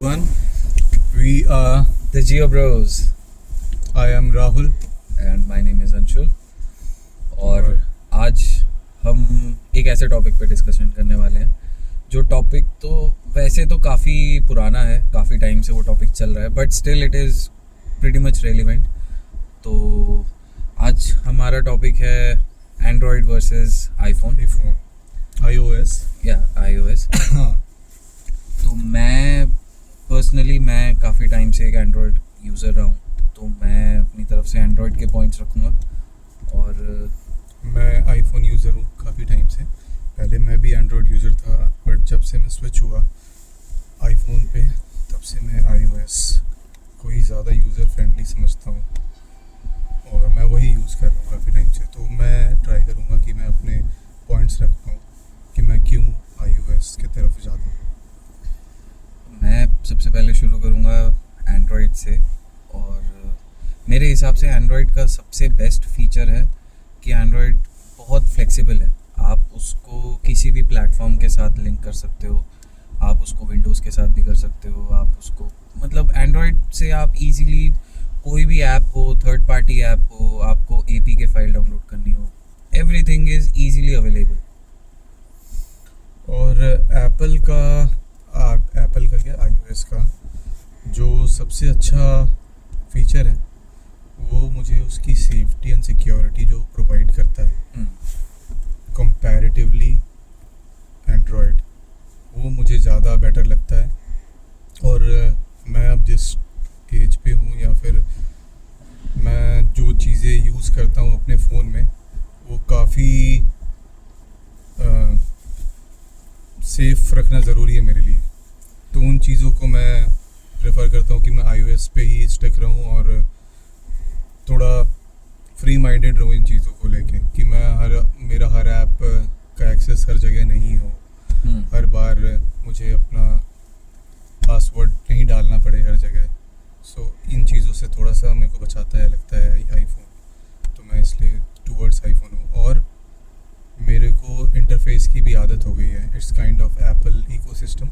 One, we are the Geo Bros. I am Rahul and my name is Anshul और आज हम एक ऐसे टॉपिक पे डिस्कशन करने वाले हैं जो टॉपिक तो वैसे तो काफ़ी पुराना है, काफ़ी टाइम से वो टॉपिक चल रहा है, but still it is pretty much relevant. तो आज हमारा टॉपिक है एंड्रॉयड वर्सेस आईफोन iOS। या iOS। तो मैं पर्सनली काफ़ी टाइम से एक एंड्रॉयड यूज़र रहा हूँ, तो मैं अपनी तरफ से एंड्रॉयड के पॉइंट्स रखूँगा। और मैं आईफोन यूज़र हूँ काफ़ी टाइम से। पहले मैं भी एंड्रॉयड यूज़र था, बट जब से मैं स्विच हुआ आईफोन पे तब से मैं iOS को ही ज़्यादा यूज़र फ्रेंडली समझता हूँ और मैं वही यूज़ कर रहा हूँ काफ़ी टाइम से। तो मैं ट्राई करूँगा कि मैं अपने पॉइंट्स रख पाऊँ कि मैं क्यों iOS की तरफ जाता हूँ। मैं सबसे पहले शुरू करूँगा एंड्रॉयड से। और मेरे हिसाब से एंड्रॉयड का सबसे बेस्ट फीचर है कि एंड्रॉयड बहुत फ्लेक्सिबल है। आप उसको किसी भी प्लेटफॉर्म के साथ लिंक कर सकते हो, आप उसको विंडोज़ के साथ भी कर सकते हो, आप उसको मतलब एंड्रॉयड से आप इजीली कोई भी ऐप हो, थर्ड पार्टी ऐप हो, आपको APK फाइल डाउनलोड करनी हो, एवरीथिंग इज़ ईजीली अवेलेबल। और एप्पल का क्या iOS का जो सबसे अच्छा फीचर है वो मुझे उसकी सेफ्टी एंड सिक्योरिटी जो प्रोवाइड करता है कंपैरेटिवली एंड्रॉयड, वो मुझे ज़्यादा बेटर लगता है। और मैं अब जिस एज पे हूँ या फिर मैं जो चीज़ें यूज़ करता हूँ अपने फ़ोन में वो काफ़ी सेफ रखना ज़रूरी है मेरे लिए। तो उन चीज़ों को मैं प्रेफर करता हूँ कि मैं iOS पे ही स्टिक रहूँ और थोड़ा फ्री माइंडेड रहूँ इन चीज़ों को लेके कि मेरा हर ऐप का एक्सेस हर जगह नहीं हो, हर बार मुझे अपना पासवर्ड नहीं डालना पड़े हर जगह। सो इन चीज़ों से थोड़ा सा मेरे को बचाता है लगता है आईफोन, तो मैं इसलिए टूवर्ड्स आईफोन हूँ। और मेरे को इंटरफेस की भी आदत हो गई है, it's kind of Apple ecosystem.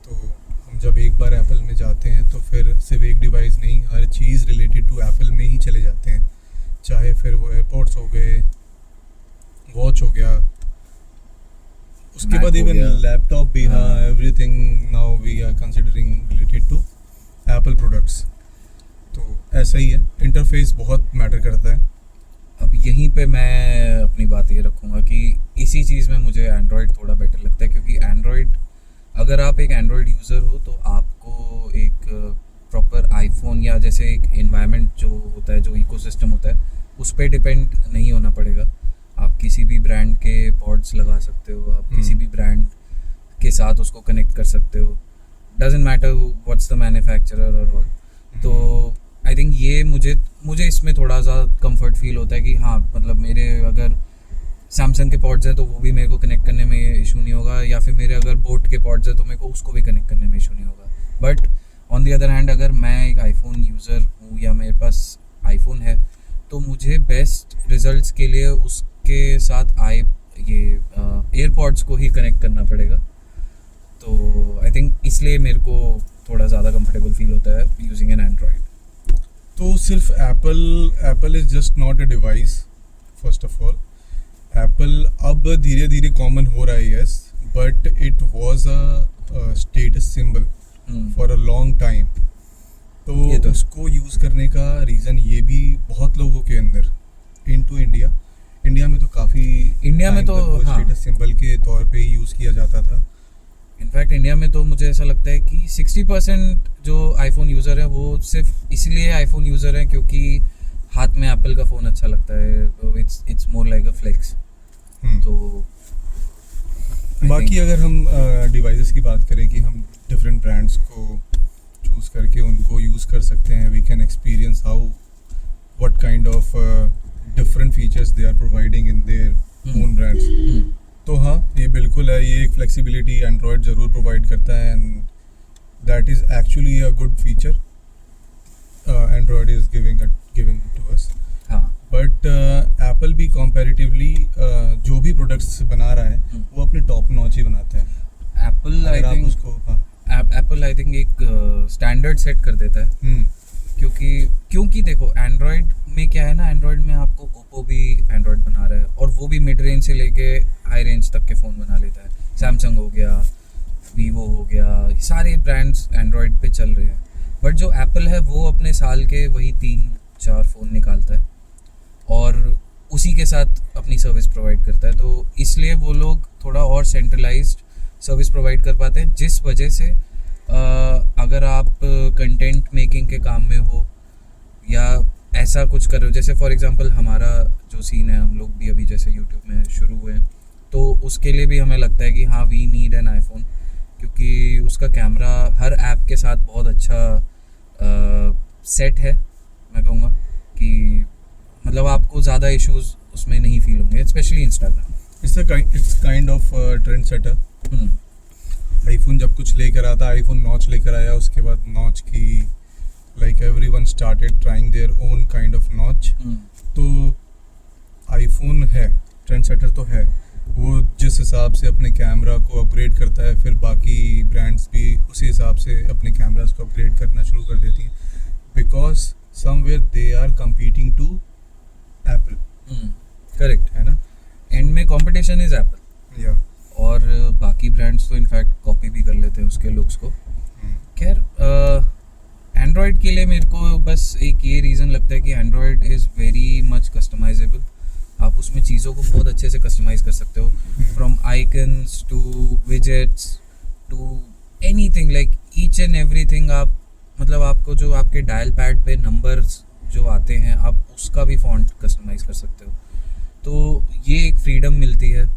तो हम जब एक बार एप्पल में जाते हैं तो फिर सिर्फ एक डिवाइस नहीं, हर चीज़ रिलेटेड टू एप्पल में ही चले जाते हैं, चाहे फिर वो एयरपोर्ट्स हो गए, वॉच हो गया, उसके Mac बाद हो इवन गया। लैपटॉप भी। हाँ, हाँ। Everything now we are considering related to Apple products. तो ऐसा ही है, इंटरफेस बहुत मैटर करता है। अब यहीं पे मैं अपनी बात ये रखूँगा कि इसी चीज़ में मुझे एंड्रॉयड थोड़ा बेटर लगता है, क्योंकि एंड्रॉयड अगर आप एक एंड्रॉयड यूज़र हो तो आपको एक प्रॉपर आईफोन या जैसे एक एनवायरनमेंट जो होता है, जो इकोसिस्टम होता है, उस पर डिपेंड नहीं होना पड़ेगा। आप किसी भी ब्रांड के पॉड्स लगा सकते हो, आप किसी भी ब्रांड के साथ उसको कनेक्ट कर सकते हो, doesn't matter what's the manufacturer और ऑल। तो आई थिंक ये मुझे इसमें थोड़ा सा कंफर्ट फील होता है कि हाँ, मतलब मेरे अगर सैमसंग के पॉड्स हैं तो वो भी मेरे को कनेक्ट करने में इशू नहीं होगा, या फिर मेरे अगर बोट के पॉड्स हैं तो मेरे को उसको भी कनेक्ट करने में इशू नहीं होगा। But on the other hand अगर मैं एक आईफोन यूज़र हूँ या मेरे पास आईफोन है तो मुझे बेस्ट रिजल्ट्स के लिए उसके साथ ये एयरपॉड्स को ही कनेक्ट करना पड़ेगा। तो आई थिंक इसलिए मेरे को थोड़ा ज़्यादा कंफर्टेबल फील होता है यूजिंग एन एंड्रॉयड। तो सिर्फ Apple is just not a device. First of all Apple अब धीरे धीरे कॉमन हो रहा है, yes, but it was a status symbol for a long time. ये तो तो उसको यूज़ करने का रीज़न ये भी बहुत लोगों के अंदर इनटू इंडिया में तो काफ़ी इंडिया में तो हाँ, स्टेटस सिंबल के तौर पे यूज़ किया जाता था। इनफैक्ट इंडिया में तो मुझे ऐसा लगता है कि 60% जो आईफोन यूज़र है वो सिर्फ इसलिए आईफोन यूज़र हैं क्योंकि हाथ में एप्पल का फ़ोन अच्छा लगता है, तो it's more like a flex. तो बाकी अगर हम डिवाइसेस की बात करें कि हम डिफरेंट ब्रांड्स को चूज़ करके उनको यूज़ कर सकते हैं, we can experience how what kind of different features they are providing in their own brands. तो हाँ, ये बिल्कुल है, ये एक फ्लेक्सिबिलिटी एंड्रॉयड ज़रूर प्रोवाइड करता है and that is actually a good feature Android is giving to us. हाँ, बट एप्पल भी कंपैरेटिवली जो भी प्रोडक्ट्स बना रहा है वो अपने टॉप नॉच ही बनाता है। एप्पल आई अगर आप थिंक उसको एप्पल आई थिंक एक स्टैंडर्ड सेट कर देता है, क्योंकि देखो एंड्रॉयड में क्या है ना, एंड्रॉयड में आपको ओप्पो भी एंड्रॉयड बना रहा है और वो भी मिड रेंज से लेके हाई रेंज तक के फ़ोन बना लेता है। सैमसंग हो गया, वीवो हो गया, सारे ब्रांड्स एंड्रॉयड पे चल रहे हैं। बट जो एप्पल है वो अपने साल के वही 3-4 फ़ोन निकालता है और उसी के साथ अपनी सर्विस प्रोवाइड करता है, तो इसलिए वो लोग थोड़ा और सेंट्रलाइज्ड सर्विस प्रोवाइड कर पाते हैं, जिस वजह से अगर आप कंटेंट मेकिंग के काम में हो या ऐसा कुछ कर रहे हो, जैसे फॉर एग्जांपल हमारा जो सीन है, हम लोग भी अभी जैसे यूट्यूब में शुरू हुए हैं, तो उसके लिए भी हमें लगता है कि हाँ वी नीड एन आईफोन, क्योंकि उसका कैमरा हर ऐप के साथ बहुत अच्छा सेट है। मैं कहूँगा कि मतलब आपको ज़्यादा इश्यूज उसमें नहीं फील होंगे, specially Instagram. It's kind of trend setter. IPhone जब कुछ लेकर आता, आईफोन नॉच लेकर आया, उसके बाद नॉच की like everyone started trying their own kind of notch. तो आईफोन है ट्रेंड सेटर तो है, वो जिस हिसाब से अपने कैमरा को अपग्रेड करता है, फिर बाकी ब्रांड्स भी उसी हिसाब से अपने कैमरास को अपग्रेड करना शुरू कर देती हैं, because somewhere they are competing to Apple. Correct है ना, एंड में कंपटीशन इज एप्पल, या और बाकी ब्रांड्स तो इनफैक्ट कॉपी भी कर लेते हैं उसके लुक्स को। खैर एंड्रॉयड के लिए मेरे को बस एक ये रीज़न लगता है कि Android is very much customisable. आप उसमें चीज़ों को बहुत अच्छे से कस्टमाइज़ कर सकते हो, from icons to widgets to anything, like each and everything. आप मतलब आपको जो आपके डायल पैड पे नंबर्स जो आते हैं, आप उसका भी फॉन्ट कस्टमाइज़ कर सकते हो। तो ये एक फ्रीडम मिलती है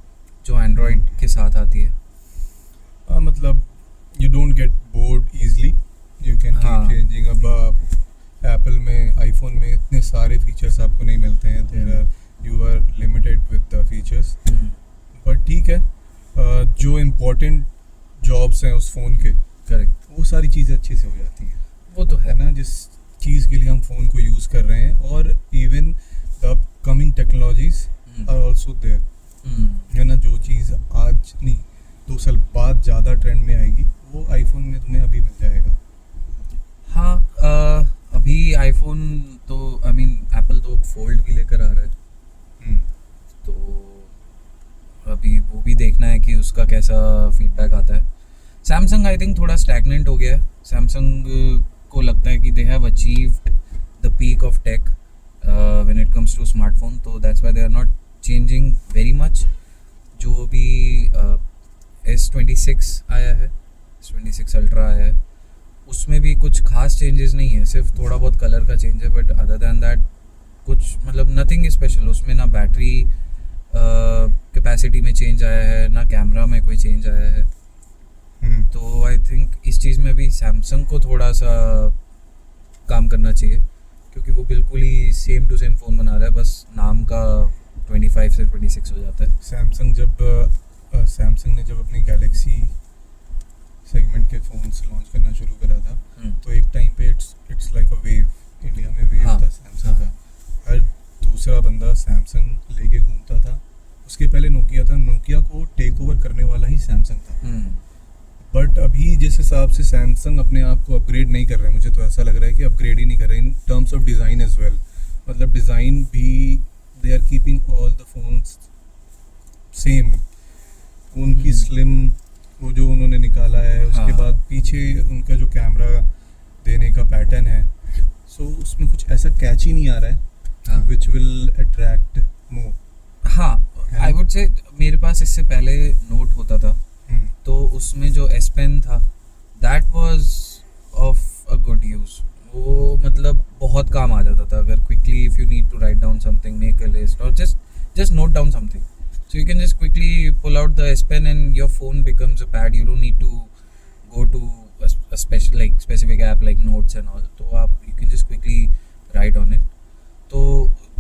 जो एंड्रॉयड के साथ आती है। मतलब you don't get bored easily, you can keep changing. अब एप्पल में, आईफोन में इतने सारे फीचर्स आपको नहीं मिलते हैं, there are you are limited with the features. But ठीक है, जो इम्पोर्टेंट जॉब्स हैं उस फ़ोन के, करेक्ट, वो सारी चीज़ें अच्छे से हो जाती हैं। वो तो है ना, जिस चीज़ के लिए हम फ़ोन को यूज़ कर रहे हैं, और even the upcoming technologies are also there. है ना, जो चीज़ आज नहीं 2 साल बाद ज़्यादा ट्रेंड में आएगी, वो आईफोन में तुम्हें अभी मिल जाएगा। हाँ, अभी आईफोन तो आई मीन एप्पल तो फोल्ड भी लेकर आ रहा है, तो अभी वो भी देखना है कि उसका कैसा फीडबैक आता है। सैमसंग आई थिंक थोड़ा स्टैगनेंट हो गया है। सैमसंग को लगता है कि they have achieved the peak of tech when it comes to smartphone, तो that's why they are not changing very much. जो भी S26 आया है, S26 अल्ट्रा आया है, उसमें भी कुछ खास चेंजेस नहीं है, सिर्फ थोड़ा बहुत कलर का चेंज है, बट अदर दैन दैट कुछ मतलब नथिंग स्पेशल। उसमें ना बैटरी कैपेसिटी में चेंज आया है, ना कैमरा में कोई चेंज आया है। तो आई थिंक इस चीज़ में भी सैमसंग को थोड़ा सा काम करना चाहिए, क्योंकि वो बिल्कुल ही सेम टू सेम फ़ोन बना रहा है, बस नाम का 25 से 26 हो जाता है। सैमसंग ने जब अपनी गैलेक्सी सेगमेंट के फ़ोन्स लॉन्च करना शुरू करा था, तो एक टाइम पे it's like a wave, India में वेव था सैमसंग का। हर दूसरा बंदा सैमसंग लेके घूमता था। उसके पहले नोकिया था, नोकिया को टेक ओवर करने वाला ही सैमसंग था। बट अभी जिस हिसाब से सैमसंग अपने आप को अपग्रेड नहीं कर रहे हैं, मुझे तो ऐसा लग रहा है कि अपग्रेड ही नहीं कर रहे in terms of design as well. मतलब डिज़ाइन भी they are keeping all the phones same. उनकी स्लिम वो जो उन्होंने निकाला है, उसके बाद पीछे उनका जो कैमरा देने का पैटर्न है, सो उसमें कुछ ऐसा कैच ही नहीं आ रहा है विच विल अट्रैक्ट मोर। हाँ, आई वुड से मेरे पास इससे पहले नोट होता था, तो उसमें जो S Pen था, that was of a good use. वो मतलब बहुत काम आ जाता था, अगर quickly if you need to write down something, make a list और just note down something, so you can just quickly pull out the S Pen and your phone becomes a pad. You don't need to go to a special like specific app like Notes and all, तो आप you can just quickly write on it. तो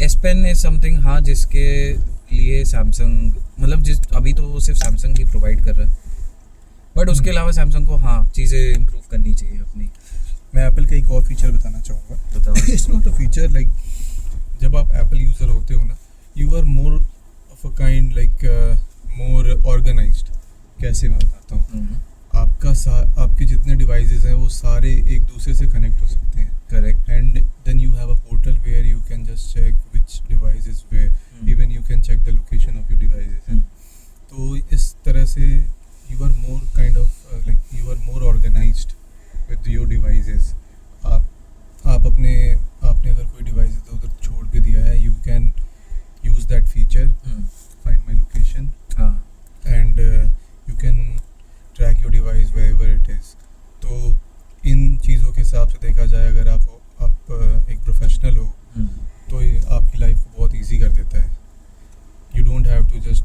S Pen is something हाँ जिसके लिए Samsung मतलब जिस अभी तो वो सिर्फ सैमसंग ही प्रोवाइड कर रहा है, बट उसके अलावा सैमसंग को हाँ चीज़ें इम्प्रूव करनी चाहिए अपनी। मैं एप्पल का एक और फीचर बताना चाहूँगा। It's not a feature, like जब आप एप्पल यूज़र होते हो ना, you are more of a kind like more organised. कैसे मैं बताता हूँ, आपके जितने डिवाइसेस हैं वो सारे एक दूसरे से कनेक्ट हो सकते हैं. Correct. And then you have a portal where you can just check which device is where. Even you can check the location of your devices. तो इस तरह से you are more kind of like you are more organized with your devices. आपने अगर कोई device इधर उधर छोड़ के दिया है, you can use that feature, find my location, and you can track your device wherever it is. तो इन चीज़ों के हिसाब से देखा जाए, अगर आप एक प्रोफेशनल हो तो ये आपकी लाइफ को बहुत इजी कर देता है. You don't have to just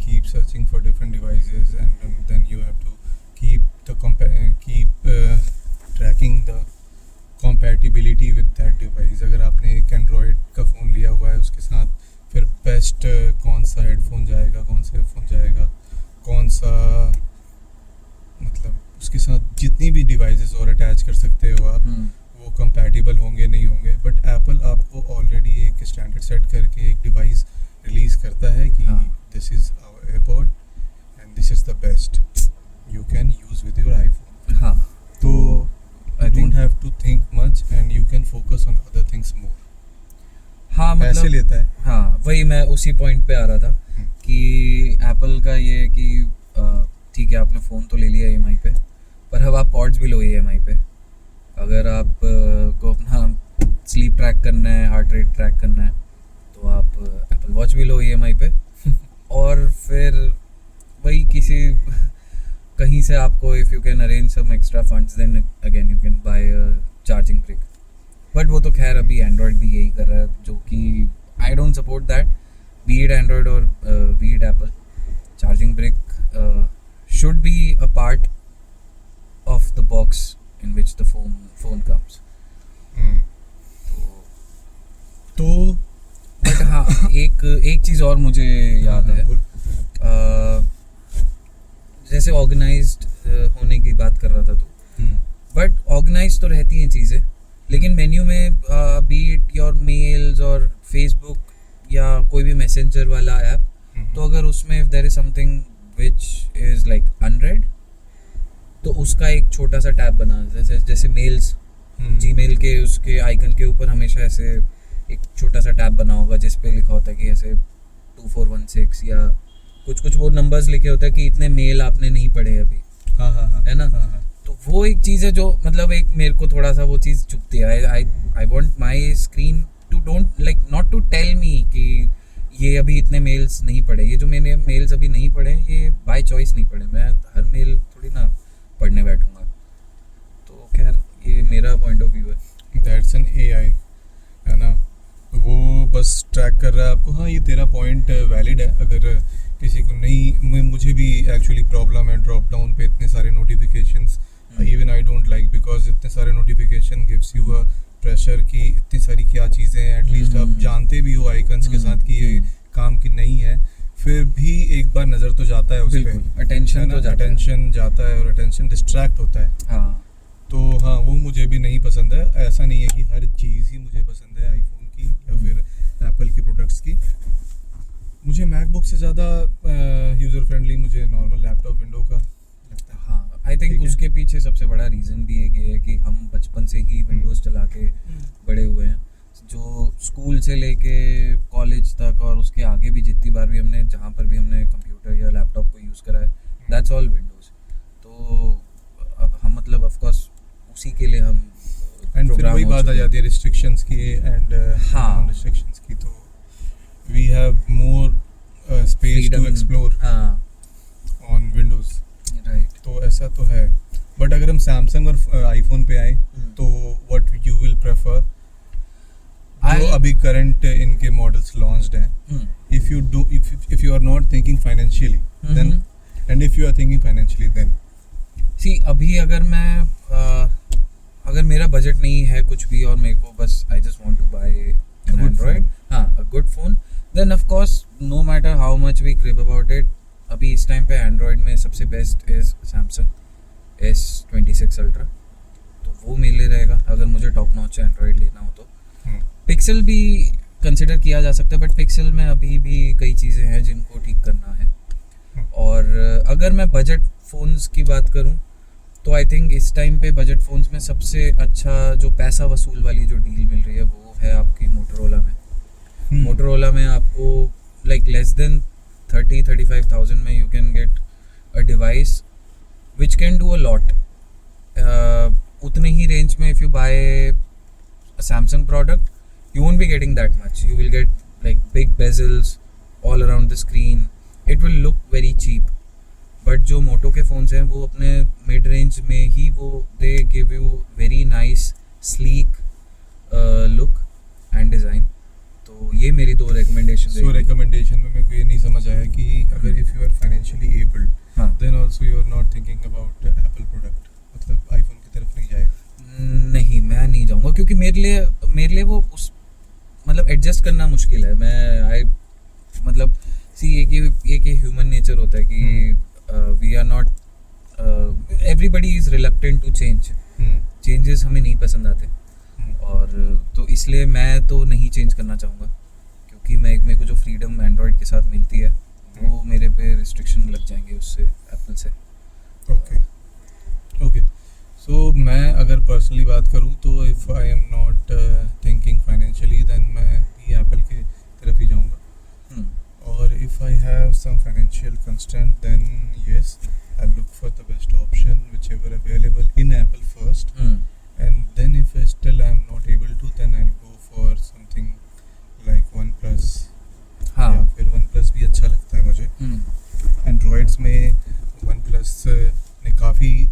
keep searching for different devices, and then you have to keep tracking the compatibility with that device. अगर आपने एक एंड्रॉयड का फ़ोन लिया हुआ है, उसके साथ फिर बेस्ट कौन सा हेडफोन जाएगा, कौन सा हेडफोन जाएगा, कौन सा, मतलब उसके साथ जितनी भी डिवाइसेस और अटैच कर सकते हो आप, वो कंपैटिबल होंगे नहीं होंगे. बट एप्पल आपको ऑलरेडी एक स्टैंडर्ड सेट करके एक डिवाइस रिलीज करता है कि this is our AirPod and this is the best you can use with your iPhone. हाँ, तो I don't have to think much and you can focus on other things more. हाँ, मतलब ऐसे लेता है. हाँ, वही मैं उसी पॉइंट पे आ रहा था कि एप्पल का ये है कि ठीक है, आपने फ़ोन तो ले लिया EMI पे, पर अब आप पॉड्स भी लो EMI पे. अगर आप को अपना स्लीप ट्रैक करना है, हार्ट रेट ट्रैक करना है, तो आप एप्पल वॉच भी लो EMI पे. और फिर वही कहीं से आपको if you can arrange some extra funds, then again you can buy a charging brick. But वो तो खैर अभी एंड्रॉयड भी यही कर रहा है, जो कि I don't support that. Be it Android और be it Apple, charging brick should be a part of the box in which the phone comes. तो बट हाँ, एक चीज़ और मुझे याद है. जैसे ऑर्गेनाइज्ड होने की बात कर रहा था तू, बट ऑर्गेनाइज तो रहती हैं चीज़ें, लेकिन मेन्यू में बी इट योर मेल्स और फेसबुक या कोई भी मैसेंजर वाला ऐप, तो अगर उसमें if there is something which is like unread, तो उसका एक छोटा सा टैब बना, जैसे मेल्स, जीमेल के उसके आइकन के ऊपर हमेशा ऐसे एक छोटा सा टैब बना होगा जिस पे लिखा होता है कि ऐसे 2416 या कुछ वो नंबर्स लिखे होते हैं कि इतने मेल आपने नहीं पढ़े अभी. हाँ, है ना. तो वो एक चीज़ है जो मतलब एक मेरे को थोड़ा सा वो चीज़ चुभती है. I want my screen to don't like not to tell me कि ये अभी इतने मेल्स नहीं पढ़े. ये जो मैंने मेल्स अभी नहीं पढ़े, ये बाय चॉइस नहीं पढ़े. मैं हर मेल थोड़ी ना पढ़ने बैठूंगा. तो खैर ये मेरा पॉइंट ऑफ व्यू है. दैट्स एन AI, है ना. वो बस ट्रैक कर रहा है आपको. हाँ, ये तेरा पॉइंट वैलिड है. अगर किसी को नहीं, मुझे भी एक्चुअली प्रॉब्लम है ड्रॉप डाउन पे इतने सारे notifications. Even I don't like, because इतने सारे notification gives you a pressure कि इतनी सारी क्या चीज़ें हैं. एटलीस्ट आप जानते भी हो आइकन्स के साथ कि ये काम की नहीं है, फिर भी एक बार नज़र तो जाता है उस पर. अटेंशन जाता है और अटेंशन डिस्ट्रैक्ट होता है. हाँ, तो हाँ, वो मुझे भी नहीं पसंद है. ऐसा नहीं है कि हर चीज़ ही मुझे पसंद है आईफोन की या फिर एप्पल की प्रोडक्ट्स की. मुझे मैकबुक से ज़्यादा यूज़र फ्रेंडली मुझे नॉर्मल लैपटॉप विंडो का लगता है. हाँ, आई थिंक उसके पीछे सबसे बड़ा रीज़न भी एक ये है कि हम बचपन से ही विंडोज़ चला के बड़े हुए हैं. जो स्कूल से लेके कॉलेज तक और उसके आगे भी जितनी बार भी हमने जहाँ पर भी हमने कंप्यूटर या लैपटॉप को यूज़ करा है, दैट्स ऑल विंडोज़. तो अब हम मतलब ऑफ कोर्स उसी के लिए हम एंड फिर वही बात आ जाती है रिस्ट्रिक्शंस की एंड हाँ रिस्ट्रिक्शंस की. तो we have more space to explore on Windows, right. तो ऐसा तो है. बट अगर हम सैमसंग और आईफोन पे आए तो व्हाट यू विल प्रेफर, जो अभी करंट इनके मॉडल्स लॉन्च्ड हैं, if you are not thinking financially, then and if you are thinking financially, then see अभी अगर मेरा बजट नहीं है कुछ भी और मेरे को बस I just want to buy an Android, a good phone, then of course no matter how much we crib about it, अभी इस टाइम पे Android में सबसे best is Samsung S26 Ultra. तो वो मेरे लिए रहेगा अगर मुझे टॉप नॉच Android लेना हो. तो पिक्सल भी कंसिडर किया जा सकता है, बट पिक्सल में अभी भी कई चीज़ें हैं जिनको ठीक करना है. और अगर मैं बजट फ़ोन्स की बात करूं तो आई थिंक इस टाइम पे बजट फ़ोन्स में सबसे अच्छा जो पैसा वसूल वाली जो डील मिल रही है वो है आपकी मोटरोला में। मोटरोला में आपको लाइक लेस देन 30-35,000 में you can get a device which can do a lot. उतने ही रेंज में if you buy Samsung product, you won't be getting that much. You will get like big bezels all around the screen. It will look very cheap. But जो मोटो के phones हैं वो अपने mid range में ही वो they give you very nice sleek look and design. तो ये मेरी दो रिकमेंडेशन सो रिकमेंडेशन में मेरे को ये नहीं समझ आया कि अगर if you are financially abled हाँ then also you are not thinking about Apple product, मतलब आईफोन की तरफ नहीं जाएगा। नहीं, मैं नहीं जाऊँगा क्योंकि मेरे लिए वो उस मतलब एडजस्ट करना मुश्किल है। मैं मतलब सी एक ह्यूमन नेचर होता है कि we are not everybody is reluctant to change. Changes हमें नहीं पसंद आते और तो इसलिए मैं तो नहीं चेंज करना चाहूँगा क्योंकि मेरे को जो फ्रीडम एंड्रॉयड के साथ मिलती है वो मेरे पे रिस्ट्रिक्शन लग जाएंगे उससे, एप्पल से। ओके सो मैं अगर पर्सनली बात करूँ तो if I am not thinking financially then मैं भी एप्पल की तरफ ही जाऊँगा। और if I have some financial constraint then yes I look for the best option which ever available in Apple first and then if still I am not able to then I go for something like OnePlus. हाँ या फिर one plus भी अच्छा लगता है मुझे। Androids में one plus ने काफ़ी,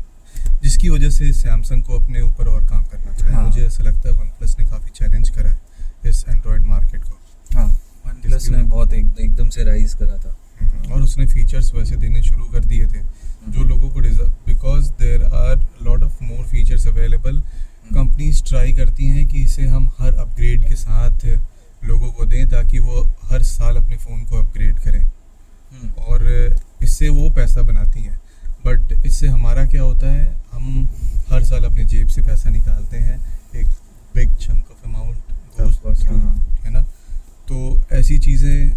जिसकी वजह से सैमसंग को अपने ऊपर और काम करना चाहिए। हाँ। मुझे ऐसा लगता है वन प्लस ने काफ़ी चैलेंज करा है इस एंड्रॉयड मार्केट को। हाँ, वन प्लस ने बहुत एकदम से राइज करा था और उसने फीचर्स वैसे देने शुरू कर दिए थे जो लोगों को deserve, because there are lot of more features available. Companies try करती हैं कि इसे हम हर अपग्रेड के साथ लोगों को दें ताकि वो हर साल अपने फ़ोन को अपग्रेड करें और इससे वो पैसा बनाती हैं। बट इससे हमारा क्या होता है, हम हर साल अपनी जेब से पैसा निकालते हैं, एक big chunk of amount goes through, है ना। तो ऐसी चीज़ें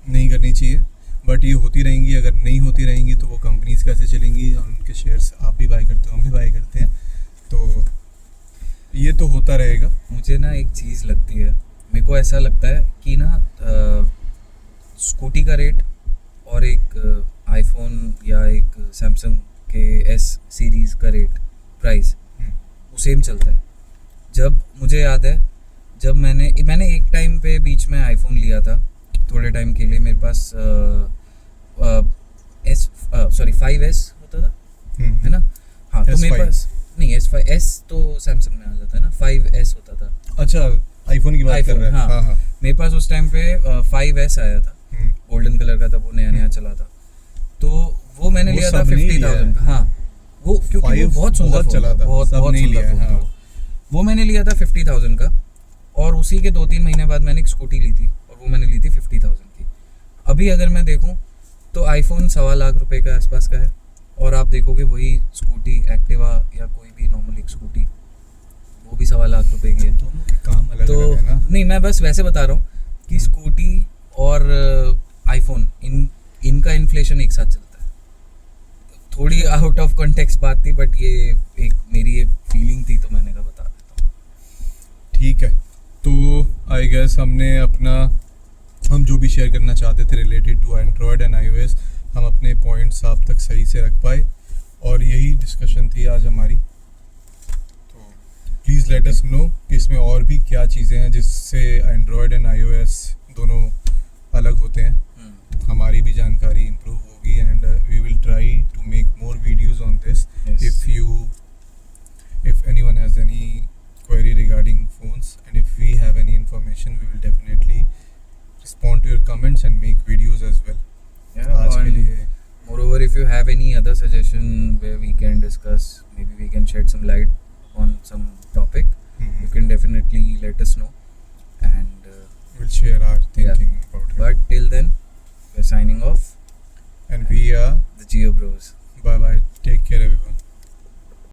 नहीं करनी चाहिए बट ये होती रहेंगी। अगर नहीं होती रहेंगी तो वो कंपनीज कैसे चलेंगी और उनके शेयर्स आप भी बाय करते हो, हम भी बाय करते हैं, तो ये तो होता रहेगा। मुझे ना एक चीज़ लगती है, मेरे को ऐसा लगता है कि ना स्कूटी का रेट और एक आईफोन या एक सैमसंग के एस सीरीज़ का रेट प्राइस वो सेम चलता है। जब मुझे याद है जब मैंने एक टाइम पे बीच में आईफोन लिया था थोड़े टाइम के लिए, मेरे पास 5S होता था, है ना। हाँ तो मेरे पास नहीं S5S तो सैमसंग में आ जाता है ना, 5S होता था। अच्छा आईफोन की बात कर रहे हैं। हाँ, हाँ। मेरे पास उस टाइम पे 5S आया था, गोल्डन कलर का था, वो नया चला था। तो वो मैंने लिया था 50,000 का। हाँ वो क्योंकि वो बहुत सुंदर चला था, बहुत सुंदर फोन था। वो मैंने लिया था 50,000 का और उसी के 2-3 महीने बाद मैंने एक स्कूटी ली थी और वो मैंने ली थी 50,000 की। अभी अगर मैं देखूं तो आईफोन 1.25 लाख रुपए का आसपास का है और आप देखोगे वही स्कूटी एक्टिवा या कोई भी नॉर्मल एक स्कूटी वो भी 1.25 लाख रुपए की है। दोनों के काम अलग तो अलग है ना। नहीं, मैं बस वैसे बता रहा हूँ कि स्कूटी और आईफोन इनका इन्फ्लेशन एक साथ चलता है। थोड़ी आउट ऑफ कॉन्टेक्स्ट बात थी बट ये एक मेरी एक फीलिंग थी तो मैंने कहा बता देता हूँ। ठीक है, तो आई गेस हम जो भी शेयर करना चाहते थे related to Android and iOS हम अपने पॉइंट्स आप तक सही से रख पाए और यही डिस्कशन थी आज हमारी। तो प्लीज़ लेट अस नो कि इसमें और भी क्या चीज़ें हैं जिससे एंड्रॉयड एंड iOS दोनों अलग होते हैं। हमारी भी जानकारी इम्प्रूव होगी and we will try to make more videos on this. If anyone has any query regarding phones and if we have any information we will definitely respond to your comments and make videos as well. आज के लिए moreover if you have any other suggestion where we can discuss, maybe we can shed some light on some topic, you can definitely let us know and we'll share our thinking about it. But till then we're signing off and we are the Geo Bros. bye bye, take care everyone.